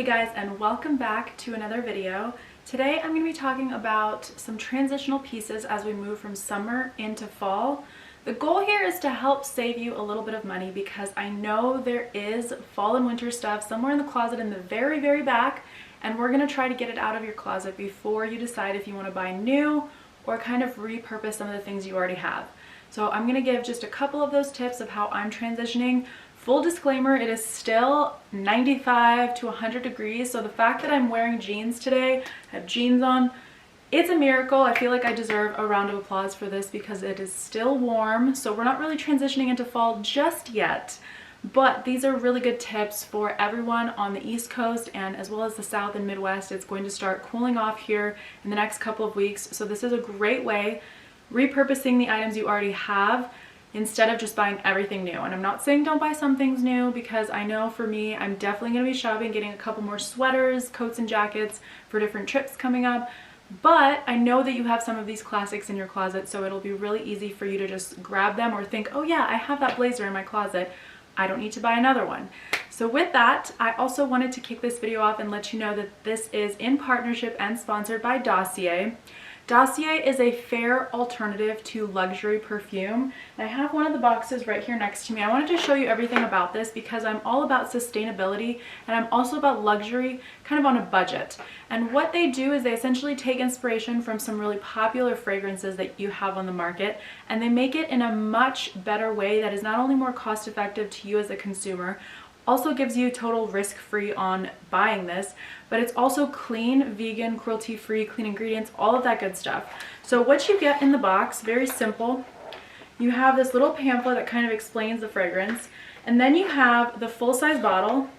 guys, and welcome back to another video. Today I'm going to be talking about some transitional pieces as we move from summer into fall. The goal here is to help save you a little bit of money because I know there is fall and winter stuff somewhere in the closet in the very back, and we're going to try to get it out of your closet before you decide if you want to buy new or kind of repurpose some of the things you already have. So I'm going to give just a couple of those tips of how I'm transitioning. Full disclaimer, it is still 95 to 100 degrees, so the fact that I'm wearing jeans today, I have jeans on, it's a miracle. I feel like I deserve a round of applause for this because it is still warm, so we're not really transitioning into fall just yet. But these are really good tips for everyone on the East Coast and as well as the South and Midwest. It's going to start cooling off here in the next couple of weeks, so this is a great way, repurposing the items you already have, instead of just buying everything new. And I'm not saying don't buy some things new, because I know for me, I'm definitely going to be shopping, getting a couple more sweaters, coats, and jackets for different trips coming up. But I know that you have some of these classics in your closet, so it'll be really easy for you to just grab them or think, oh yeah, I have that blazer in my closet, I don't need to buy another one. So with that, I also wanted to kick this video off and let you know that this is in partnership and sponsored by Dossier. Dossier is a fair alternative to luxury perfume. And I have one of the boxes right here next to me. I wanted to show you everything about this because I'm all about sustainability and I'm also about luxury kind of on a budget. And what they do is they essentially take inspiration from some really popular fragrances that you have on the market, and they make it in a much better way that is not only more cost effective to you as a consumer, also gives you total risk-free on buying this, but it's also clean, vegan, cruelty-free, clean ingredients, all of that good stuff. So what you get in the box, very simple. You have this little pamphlet that kind of explains the fragrance, and then you have the full-size bottle,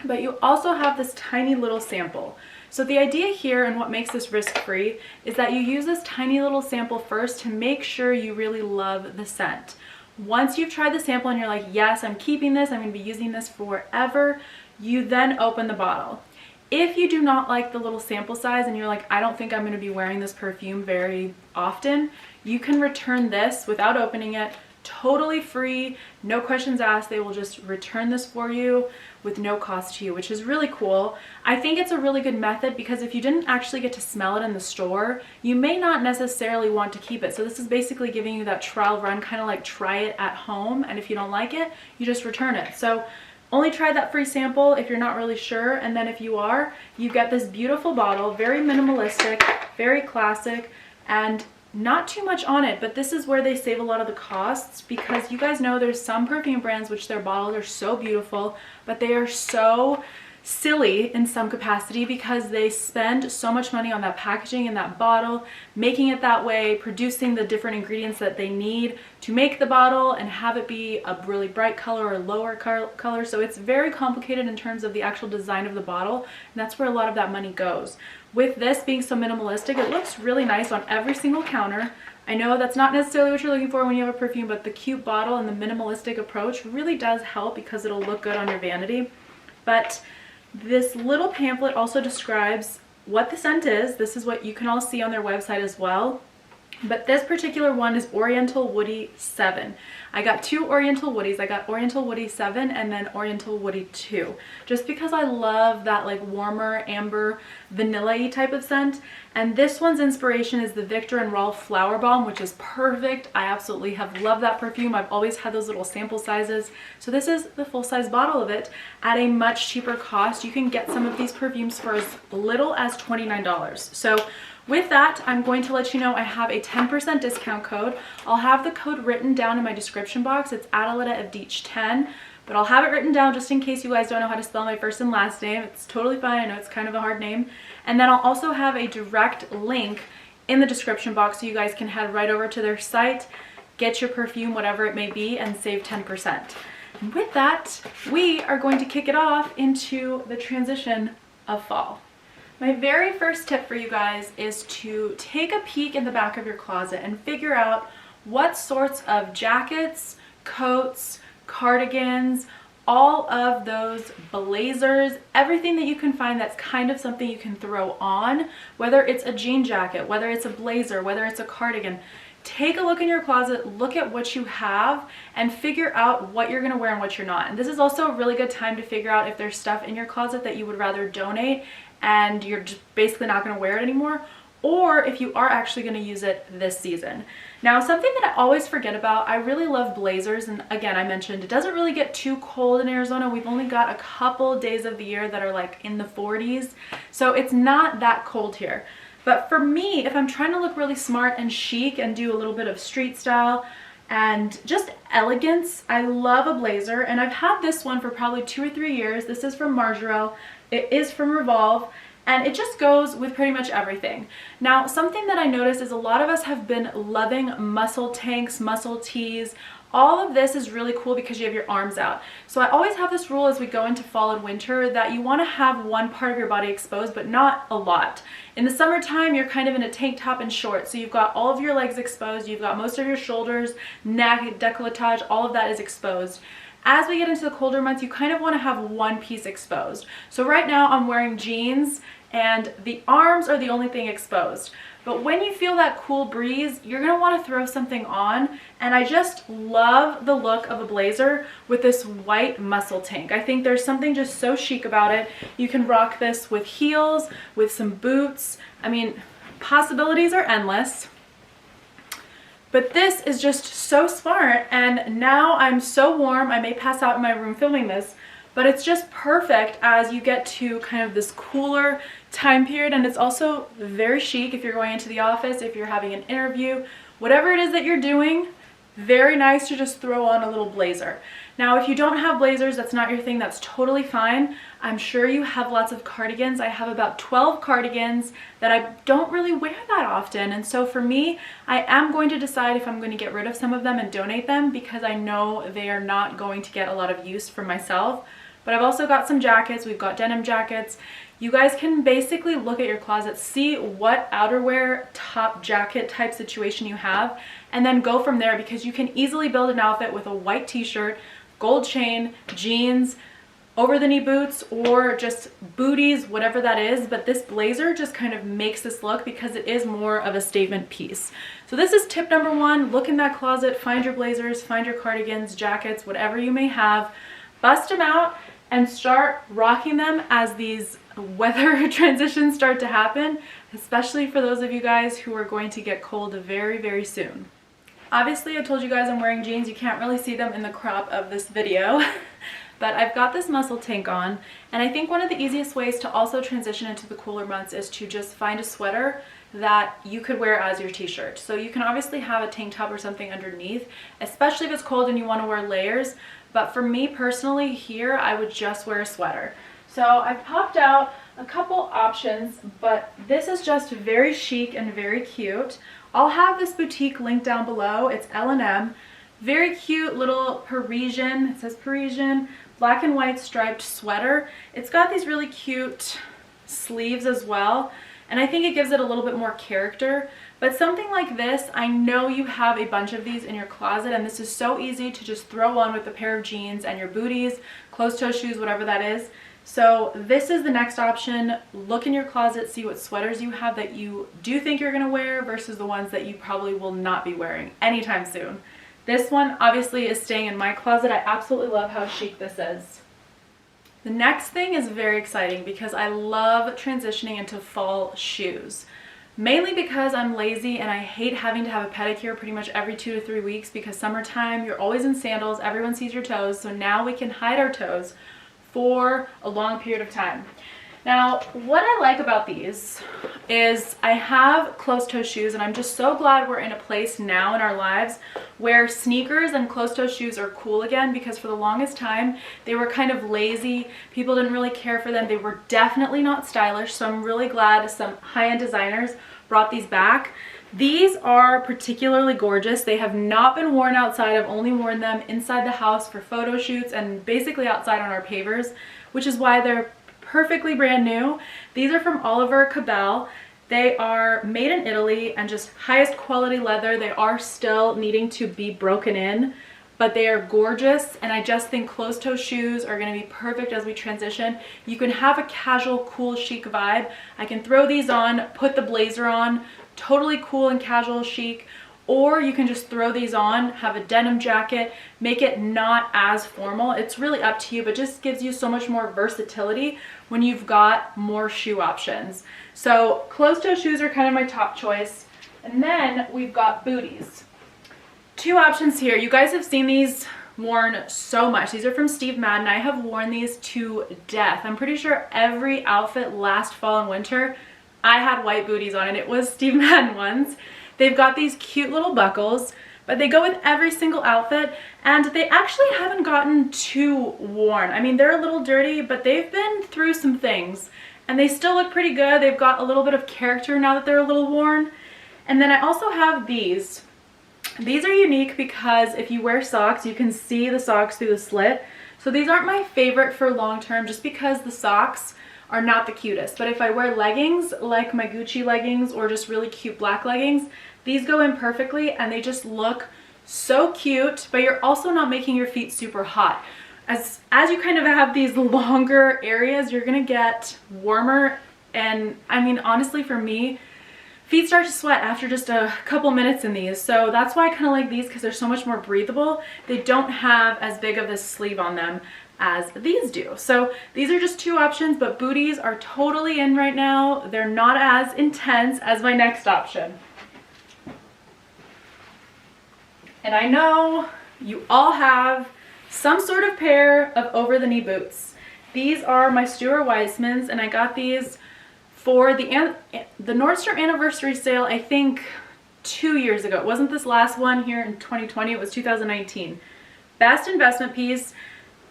but you also have this tiny little sample. So the idea here and what makes this risk-free is that you use this tiny little sample first to make sure you really love the scent. Once you've tried the sample and you're like, yes, I'm keeping this, I'm going to be using this forever, you then open the bottle. If you do not like the little sample size and you're like, I don't think I'm going to be wearing this perfume very often, you can return this without opening it, totally free, no questions asked. They will just return this for you with no cost to you, which is really cool. I think it's a really good method because if you didn't actually get to smell it in the store, you may not necessarily want to keep it. So this is basically giving you that trial run, kind of like try it at home, and if you don't like it, you just return it. So only try that free sample if you're not really sure, and then if you are, you get this beautiful bottle, very minimalistic, very classic, and not too much on it. But this is where they save a lot of the costs, because you guys know there's some perfume brands which their bottles are so beautiful, but they are so silly in some capacity because they spend so much money on that packaging and that bottle, making it that way, producing the different ingredients that they need to make the bottle and have it be a really bright color or lower color. So it's very complicated in terms of the actual design of the bottle, and that's where a lot of that money goes. With this being so minimalistic, it looks really nice on every single counter. I know that's not necessarily what you're looking for when you have a perfume, but the cute bottle and the minimalistic approach really does help because it'll look good on your vanity. But this little pamphlet also describes what the scent is. This is what you can all see on their website as well. But this particular one is Oriental Woody 7. I got two Oriental Woodies. I got Oriental Woody 7 and then Oriental Woody 2. Just because I love that like warmer, amber, vanilla-y type of scent. And this one's inspiration is the Victor and Rolf Flower Bomb, which is perfect. I absolutely have loved that perfume. I've always had those little sample sizes. So this is the full-size bottle of it at a much cheaper cost. You can get some of these perfumes for as little as $29. So with that, I'm going to let you know I have a 10% discount code. I'll have the code written down in my description box. It's adaatude10, but I'll have it written down just in case you guys don't know how to spell my first and last name. It's totally fine. I know it's kind of a hard name. And then I'll also have a direct link in the description box so you guys can head right over to their site, get your perfume, whatever it may be, and save 10%. And with that, we are going to kick it off into the transition of fall. My very first tip for you guys is to take a peek in the back of your closet and figure out what sorts of jackets, coats, cardigans, all of those blazers, everything that you can find that's kind of something you can throw on, whether it's a jean jacket, whether it's a blazer, whether it's a cardigan. take a look in your closet, look at what you have, and figure out what you're gonna wear and what you're not. And this is also a really good time to figure out if there's stuff in your closet that you would rather donate and you're just basically not gonna wear it anymore, or if you are actually gonna use it this season. Now, something that I always forget about, I really love blazers, and again, I mentioned it doesn't really get too cold in Arizona. We've only got a couple days of the year that are like in the 40s, so it's not that cold here. But for me, if I'm trying to look really smart and chic and do a little bit of street style and just elegance, I love a blazer, and I've had this one for probably 2 or 3 years. This is from Margero. It is from Revolve, and it just goes with pretty much everything. Now, something that I noticed is a lot of us have been loving muscle tanks, muscle tees. All of this is really cool because you have your arms out. So I always have this rule as we go into fall and winter that you want to have one part of your body exposed, but not a lot. In the summertime, you're kind of in a tank top and shorts, so you've got all of your legs exposed, you've got most of your shoulders, neck, décolletage, all of that is exposed. As we get into the colder months, you kind of want to have one piece exposed. So right now I'm wearing jeans and the arms are the only thing exposed. But when you feel that cool breeze, you're gonna wanna throw something on, and I just love the look of a blazer with this white muscle tank. I think there's something just so chic about it. You can rock this with heels, with some boots. I mean, possibilities are endless. But this is just so smart, and now I'm so warm, I may pass out in my room filming this, but it's just perfect as you get to kind of this cooler time period, and it's also very chic if you're going into the office, if you're having an interview, whatever it is that you're doing, very nice to just throw on a little blazer. Now, if you don't have blazers, that's not your thing, that's totally fine. I'm sure you have lots of cardigans. I have about 12 cardigans that I don't really wear that often. And so for me, I am going to decide if I'm going to get rid of some of them and donate them because I know they are not going to get a lot of use for myself. But I've also got some jackets. We've got denim jackets. You guys can basically look at your closet, see what outerwear, top jacket type situation you have, and then go from there because you can easily build an outfit with a white t-shirt, gold chain, jeans, over the knee boots, or just booties, whatever that is. But this blazer just kind of makes this look because it is more of a statement piece. So this is tip number 1. Look in that closet, find your blazers, find your cardigans, jackets, whatever you may have, bust them out and start rocking them as these weather transitions start to happen, especially for those of you guys who are going to get cold very, very soon. Obviously, I told you guys I'm wearing jeans. You can't really see them in the crop of this video, but I've got this muscle tank on, and I think one of the easiest ways to also transition into the cooler months is to just find a sweater that you could wear as your t-shirt. So you can obviously have a tank top or something underneath, especially if it's cold and you want to wear layers. But for me personally here, I would just wear a sweater. So I've popped out a couple options, but this is just very chic and very cute. I'll have this boutique linked down below. It's L&M. Very cute little Parisian, it says Parisian, black and white striped sweater. It's got these really cute sleeves as well, and I think it gives it a little bit more character. But something like this, I know you have a bunch of these in your closet, and this is so easy to just throw on with a pair of jeans and your booties, closed-toe shoes, whatever that is. So this is the next option. Look in your closet, see what sweaters you have that you do think you're gonna wear versus the ones that you probably will not be wearing anytime soon. This one obviously is staying in my closet. I absolutely love how chic this is. The next thing is very exciting because I love transitioning into fall shoes. Mainly because I'm lazy and I hate having to have a pedicure pretty much every 2 to 3 weeks because summertime, you're always in sandals, everyone sees your toes, so now we can hide our toes for a long period of time. Now, what I like about these is I have closed-toe shoes, and I'm just so glad we're in a place now in our lives where sneakers and closed-toe shoes are cool again, because for the longest time they were kind of lazy. People didn't really care for them. They were definitely not stylish, so I'm really glad some high-end designers brought these back. These are particularly gorgeous. They have not been worn outside. I've only worn them inside the house for photo shoots and basically outside on our pavers, which is why they're perfectly brand new. These are from Oliver Cabell. They are made in Italy and just highest quality leather. They are still needing to be broken in, but they are gorgeous, and I just think closed-toe shoes are going to be perfect as we transition. You can have a casual, cool, chic vibe. I can throw these on, put the blazer on, totally cool and casual chic, or you can just throw these on, have a denim jacket, make it not as formal. It's really up to you, but just gives you so much more versatility when you've got more shoe options. So closed-toe shoes are kind of my top choice. And then we've got booties. Two options here. You guys have seen these worn so much. These are from Steve Madden. I have worn these to death. I'm pretty sure every outfit last fall and winter, I had white booties on, and it was Steve Madden ones. They've got these cute little buckles, but they go with every single outfit, and they actually haven't gotten too worn. I mean, they're a little dirty, but they've been through some things, and they still look pretty good. They've got a little bit of character now that they're a little worn. And then I also have these. These are unique because if you wear socks, you can see the socks through the slit. So these aren't my favorite for long term just because the socks are not the cutest. But if I wear leggings, like my Gucci leggings or just really cute black leggings, these go in perfectly and they just look so cute, but you're also not making your feet super hot. As you kind of have these longer areas, you're gonna get warmer. And I mean, honestly, for me, feet start to sweat after just a couple minutes in these. So that's why I kind of like these, because they're so much more breathable. They don't have as big of a sleeve on them as these do. So these are just two options, but booties are totally in right now. They're not as intense as my next option. And I know you all have some sort of pair of over-the-knee boots. These are my Stuart Weitzmans, and I got these for the Nordstrom anniversary sale, I think 2 years ago. It wasn't this last one here in 2020, it was 2019. Best investment piece.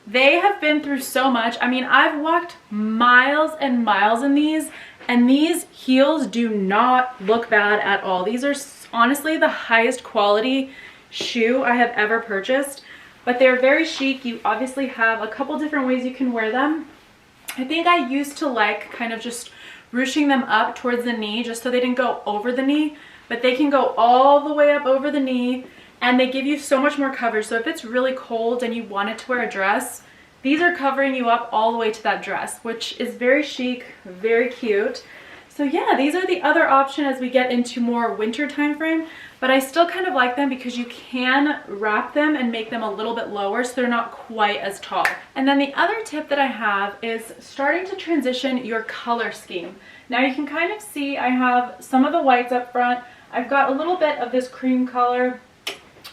They have been through so much. I mean, I've walked miles and miles in these, and these heels do not look bad at all. These are honestly the highest quality shoe I have ever purchased, but they're very chic. You obviously have a couple different ways you can wear them. I think I used to like kind of just ruching them up towards the knee just so they didn't go over the knee, but they can go all the way up over the knee, and they give you so much more coverage. So if it's really cold and you wanted to wear a dress, these are covering you up all the way to that dress, which is very chic, very cute. So yeah, these are the other option as we get into more winter time frame, but I still kind of like them because you can wrap them and make them a little bit lower so they're not quite as tall. And then the other tip that I have is starting to transition your color scheme. Now you can kind of see I have some of the whites up front. I've got a little bit of this cream color.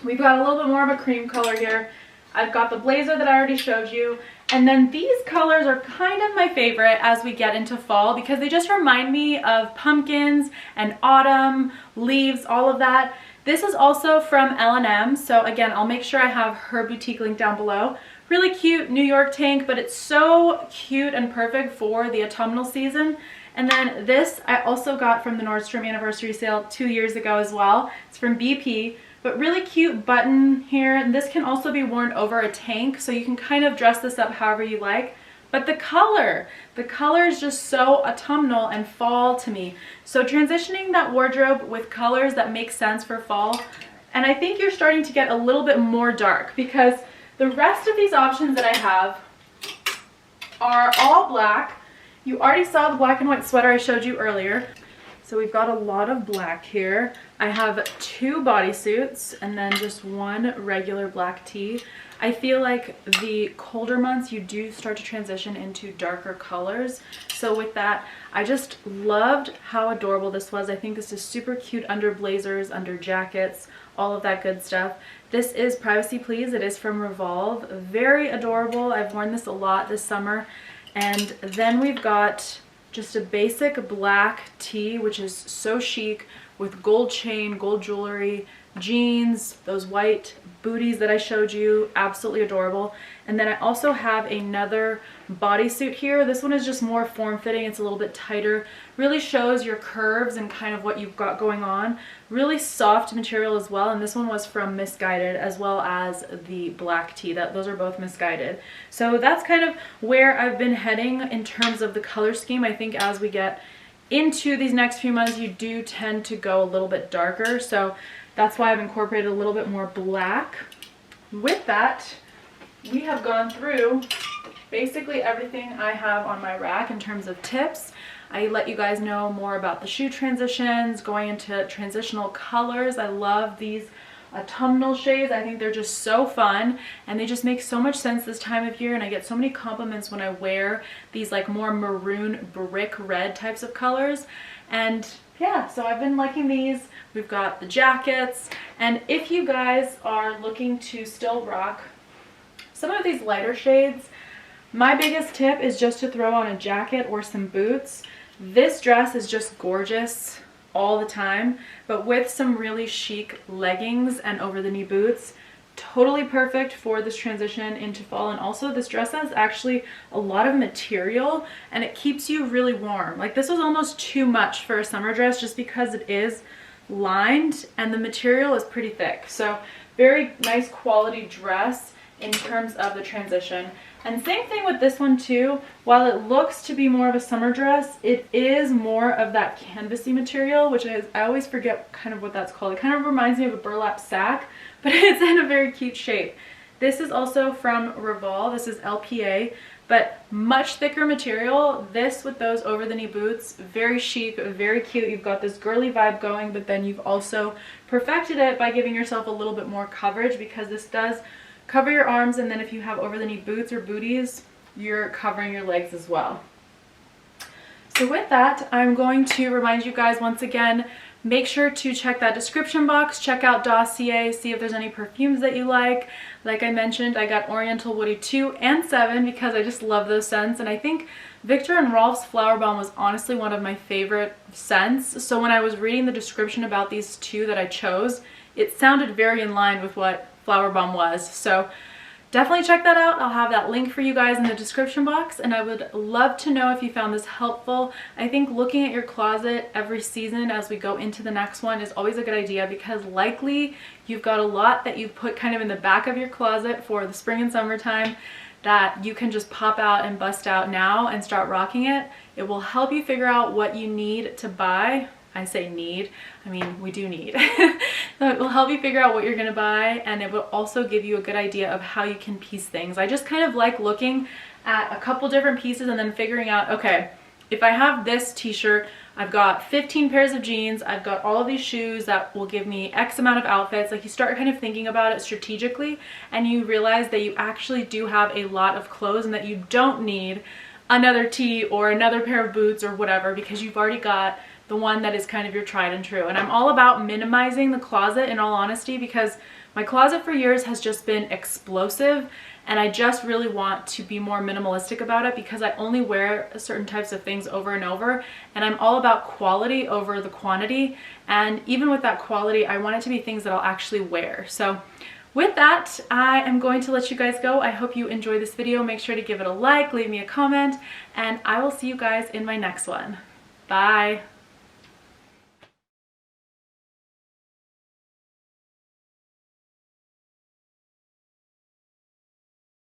We've got a little bit more of a cream color here. I've got the blazer that I already showed you. And then these colors are kind of my favorite as we get into fall because they just remind me of pumpkins and autumn, leaves, all of that. This is also from L&M. So again, I'll make sure I have her boutique link down below. Really cute New York tank, but it's so cute and perfect for the autumnal season. And then this I also got from the Nordstrom anniversary sale 2 years ago as well. It's from BP, but really cute button here. And this can also be worn over a tank, so you can kind of dress this up however you like. But the color is just so autumnal and fall to me. So transitioning that wardrobe with colors that make sense for fall. And I think you're starting to get a little bit more dark because the rest of these options that I have are all black. You already saw the black and white sweater I showed you earlier. So we've got a lot of black here. I have 2 bodysuits and then just 1 regular black tee. I feel like the colder months you do start to transition into darker colors. So with that, I just loved how adorable this was. I think this is super cute under blazers, under jackets, all of that good stuff. This is Privacy Please. It is from Revolve. Very adorable. I've worn this a lot this summer. And then we've got just a basic black tee, which is so chic with gold chain, gold jewelry, jeans, those white booties that I showed you, absolutely adorable. And then I also have another bodysuit here. This one is just more form-fitting. It's a little bit tighter. Really shows your curves and kind of what you've got going on. Really soft material as well. And this one was from Misguided, as well as the black tee. Those are both Misguided. So that's kind of where I've been heading in terms of the color scheme. I think as we get into these next few months, you do tend to go a little bit darker. So that's why I've incorporated a little bit more black. With that, we have gone through basically everything I have on my rack in terms of tips. I let you guys know more about the shoe transitions, going into transitional colors. I love these autumnal shades. I think they're just so fun and they just make so much sense this time of year, and I get so many compliments when I wear these like more maroon brick red types of colors. And yeah, so I've been liking these. We've got the jackets, and if you guys are looking to still rock some of these lighter shades, my biggest tip is just to throw on a jacket or some boots. This dress is just gorgeous all the time, but with some really chic leggings and over the knee boots, totally perfect for this transition into fall. And also this dress has actually a lot of material and it keeps you really warm. Like this was almost too much for a summer dress just because it is lined and the material is pretty thick. So very nice quality dress in terms of the transition. And same thing with this one too. While it looks to be more of a summer dress, it is more of that canvasy material, which is, I always forget kind of what that's called. It kind of reminds me of a burlap sack, but it's in a very cute shape. This is also from Revolve. This is LPA, but much thicker material. This with those over the knee boots, very chic, very cute. You've got this girly vibe going, but then you've also perfected it by giving yourself a little bit more coverage, because this does cover your arms, and then if you have over the knee boots or booties, you're covering your legs as well. So with that, I'm going to remind you guys once again, make sure to check that description box, check out Dossier, see if there's any perfumes that you like. Like I mentioned, I got Oriental Woody 2 and 7 because I just love those scents, and I think Viktor and Rolf's Flower Bomb was honestly one of my favorite scents. So when I was reading the description about these two that I chose, it sounded very in line with what Flower Bomb was. So definitely check that out. I'll have that link for you guys in the description box, and I would love to know if you found this helpful. I think looking at your closet every season as we go into the next one is always a good idea, because likely you've got a lot that you've put kind of in the back of your closet for the spring and summertime that you can just pop out and bust out now and start rocking it. It will help you figure out what you need to buy. I say need, I mean we do need. So it will help you figure out what you're gonna buy, and it will also give you a good idea of how you can piece things. I just kind of like looking at a couple different pieces and then figuring out, okay, if I have this t-shirt, I've got 15 pairs of jeans, I've got all of these shoes that will give me X amount of outfits. Like you start kind of thinking about it strategically, and you realize that you actually do have a lot of clothes and that you don't need another tee or another pair of boots or whatever, because you've already got the one that is kind of your tried and true. And I'm all about minimizing the closet, in all honesty, because my closet for years has just been explosive, and I just really want to be more minimalistic about it, because I only wear certain types of things over and over, and I'm all about quality over the quantity. And even with that quality, I want it to be things that I'll actually wear. So with that, I am going to let you guys go. I hope you enjoyed this video. Make sure to give it a like, leave me a comment, and I will see you guys in my next one. Bye.